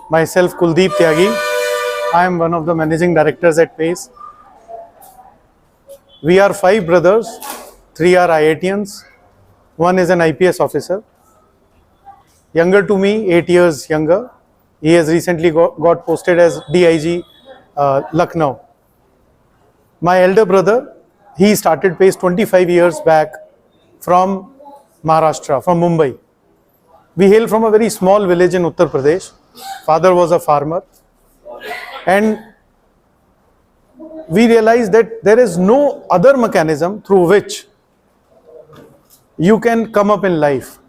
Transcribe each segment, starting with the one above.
Myself, Kuldeep Tyagi. I am one of the managing directors at PACE. We are 5 brothers, 3 are IITians, 1 is an IPS officer. Younger to me, 8 years younger. He has recently got posted as DIG Lucknow. My elder brother, he started PACE 25 years back from Maharashtra, from Mumbai. We hail from a very small village in Uttar Pradesh. Father was a farmer, and we realized that there is no other mechanism through which you can come up in life.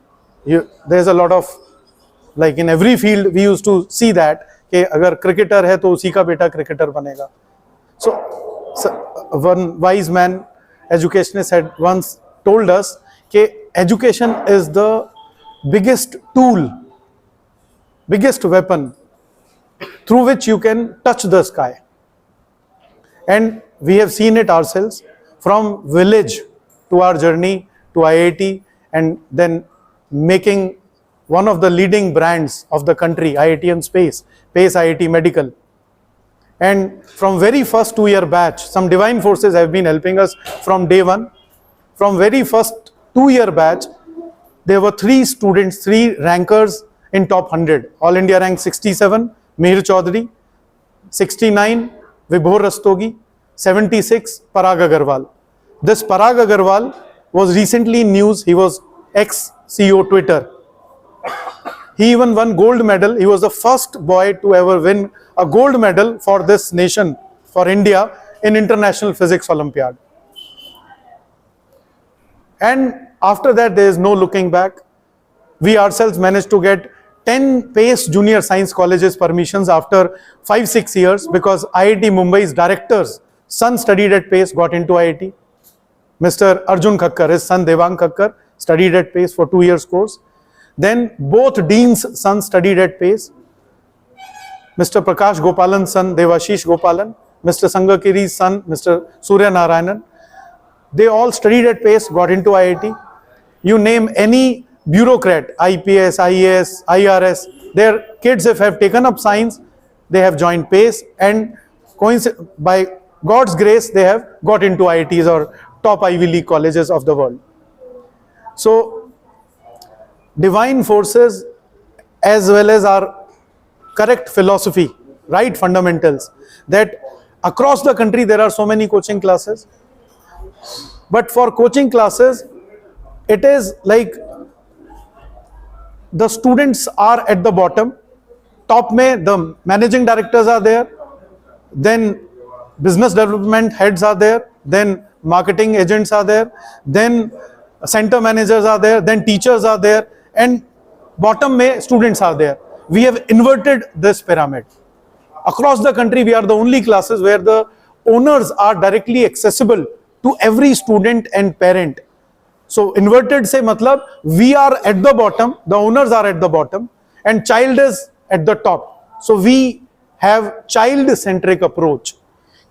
There's a lot of, like in every field we used to see that कि अगर cricketer है तो उसी का बेटा cricketer बनेगा. So one wise man, educationist, had once told us कि education is the biggest tool, biggest weapon through which you can touch the sky. And we have seen it ourselves from village to our journey to IIT, and then making one of the leading brands of the country, IITian Space, PACE IIT Medical. And from very first 2-year batch, some divine forces have been helping us from day one. From very first 2-year batch, there were 3 students, 3 rankers in top 100. All India rank 67, Mihir Chaudhary, 69, Vibhor Rastogi, 76, Parag Agarwal. This Parag Agarwal was recently in news. He was ex-CEO Twitter. He even won gold medal. He was the first boy to ever win a gold medal for this nation, for India, in International Physics Olympiad. And after that, there is no looking back. We ourselves managed to get 10 PACE Junior Science Colleges permissions after 5-6 years, because IIT Mumbai's director's son studied at PACE, got into IIT. Mr. Arjun Khakkar, his son Devang Khakkar, studied at PACE for 2 years course. Then both deans' sons studied at PACE. Mr. Prakash Gopalan's son Devashish Gopalan, Mr. Sangakiri's son Mr. Surya Narayanan. They all studied at PACE, got into IIT. You name any bureaucrat, IPS, IAS, IRS, their kids, if have taken up science, they have joined PACE, and by God's grace, they have got into IITs or top Ivy League colleges of the world. So, divine forces, as well as our correct philosophy, right fundamentals, that across the country there are so many coaching classes, but for coaching classes, it is like the students are at the bottom. Top mein the managing directors are there, then business development heads are there, then marketing agents are there, then center managers are there, then teachers are there, and bottom mein students are there. We have inverted this pyramid. Across the country, we are the only classes where the owners are directly accessible to every student and parent. So inverted say matlab, we are at the bottom, the owners are at the bottom, and child is at the top. So we have child-centric approach.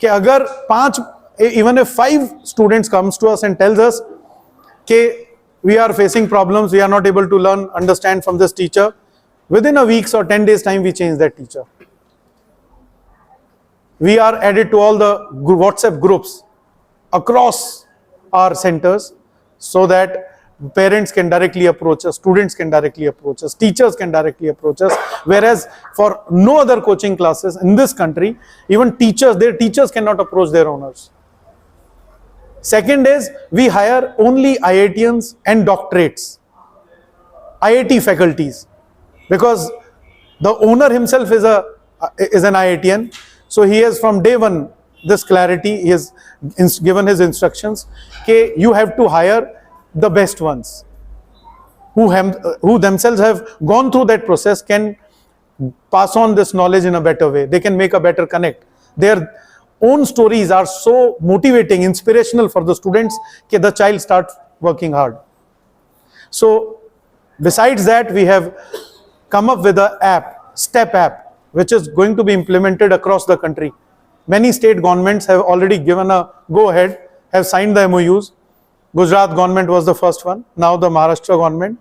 कि अगर 5, even if 5 students comes to us and tells us कि we are facing problems, we are not able to learn, understand from this teacher, within a week's or 10 days time we change that teacher. We are added to all the WhatsApp groups across our centers so that parents can directly approach us, students can directly approach us, teachers can directly approach us, whereas for no other coaching classes in this country, even teachers, their teachers cannot approach their owners. Second is, we hire only IITians and doctorates, IIT faculties, because the owner himself is an IITian, so he has from day one this clarity. He has given his instructions, okay, you have to hire the best ones who themselves have gone through that process, can pass on this knowledge in a better way. They can make a better connect. Their own stories are so motivating, inspirational for the students that the child starts working hard. So besides that, we have come up with an app, STEP app, which is going to be implemented across the country. Many state governments have already given a go ahead, have signed the MOUs. Gujarat government was the first one, now the Maharashtra government,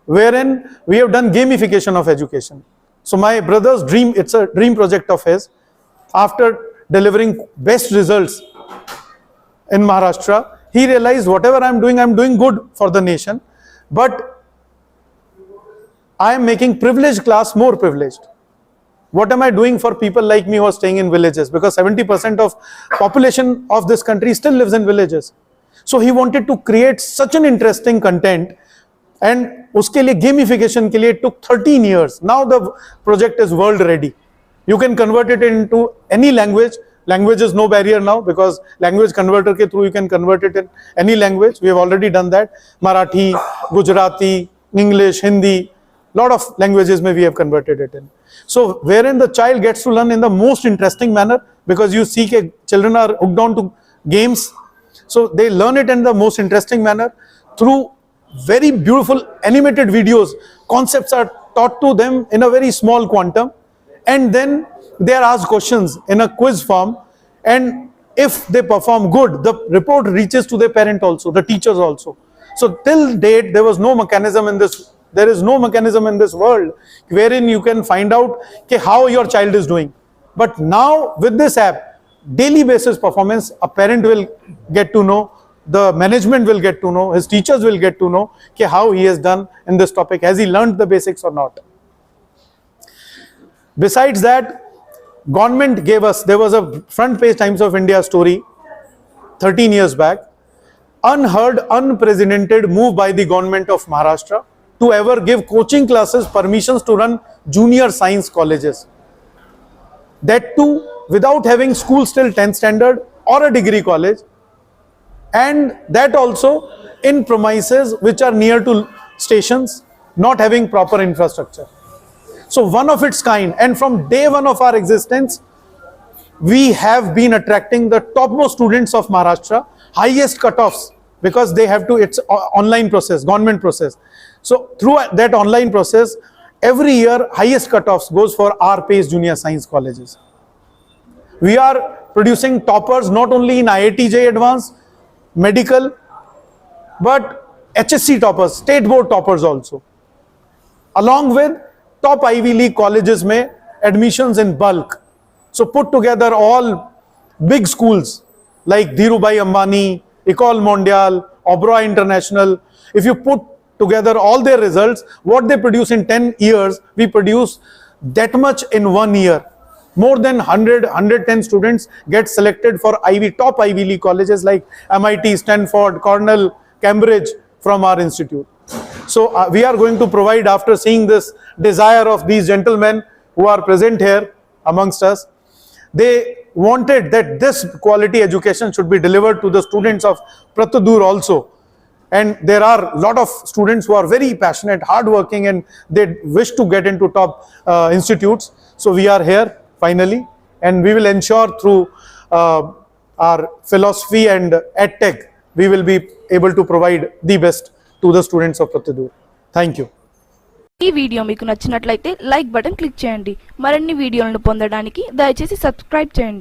wherein we have done gamification of education. So my brother's dream, it's a dream project of his, after delivering best results in Maharashtra, he realized whatever I'm doing good for the nation, but I am making privileged class more privileged. What am I doing for people like me who are staying in villages? Because 70% of population of this country still lives in villages. So he wanted to create such an interesting content, and uske liye gamification ke liye it took 13 years. Now the project is world ready. You can convert it into any language. Language is no barrier now, because language converter ke through you can convert it in any language. We have already done that. Marathi, Gujarati, English, Hindi, lot of languages we have converted it in. So wherein the child gets to learn in the most interesting manner, because you see that children are hooked on to games. So they learn it in the most interesting manner through very beautiful animated videos. Concepts are taught to them in a very small quantum, and then they are asked questions in a quiz form, and if they perform good, the report reaches to their parent also, the teachers also. So till date there was no mechanism in this, there is no mechanism in this world wherein you can find out how your child is doing. But now with this app, daily basis performance, a parent will get to know, the management will get to know, his teachers will get to know how he has done in this topic, has he learned the basics or not. Besides that, government gave us, there was a front page Times of India story 13 years back, unheard, unprecedented move by the government of Maharashtra to ever give coaching classes permissions to run junior science colleges. That too without having schools till 10th standard or a degree college, and that also in premises which are near to stations, not having proper infrastructure. So one of its kind, and from day one of our existence, we have been attracting the topmost students of Maharashtra, highest cutoffs, because they have to, it's online process, government process. So through that online process, every year highest cutoffs goes for our PACE junior science colleges. We are producing toppers not only in IIT JEE Advanced, medical, but HSC toppers, state board toppers also. Along with top Ivy League colleges mein admissions in bulk. So put together all big schools like Dhirubhai Ambani, Ecole Mondiale, Oberoi International. If you put together all their results, what they produce in 10 years, we produce that much in 1 year. More than 100, 110 students get selected for top Ivy League colleges like MIT, Stanford, Cornell, Cambridge from our institute. So we are going to provide, after seeing this desire of these gentlemen who are present here amongst us, they wanted that this quality education should be delivered to the students of Prathadur also. And there are a lot of students who are very passionate, hardworking, and they wish to get into top institutes. So we are here finally, and we will ensure through our philosophy and EdTech, we will be able to provide the best to the students of Prathadur. Thank you. ఈ video మీకు నచ్చినట్లయితే like button click చేయండి. మరిన్ని వీడియోలను పొందడానికి దయచేసి subscribe చేయండి.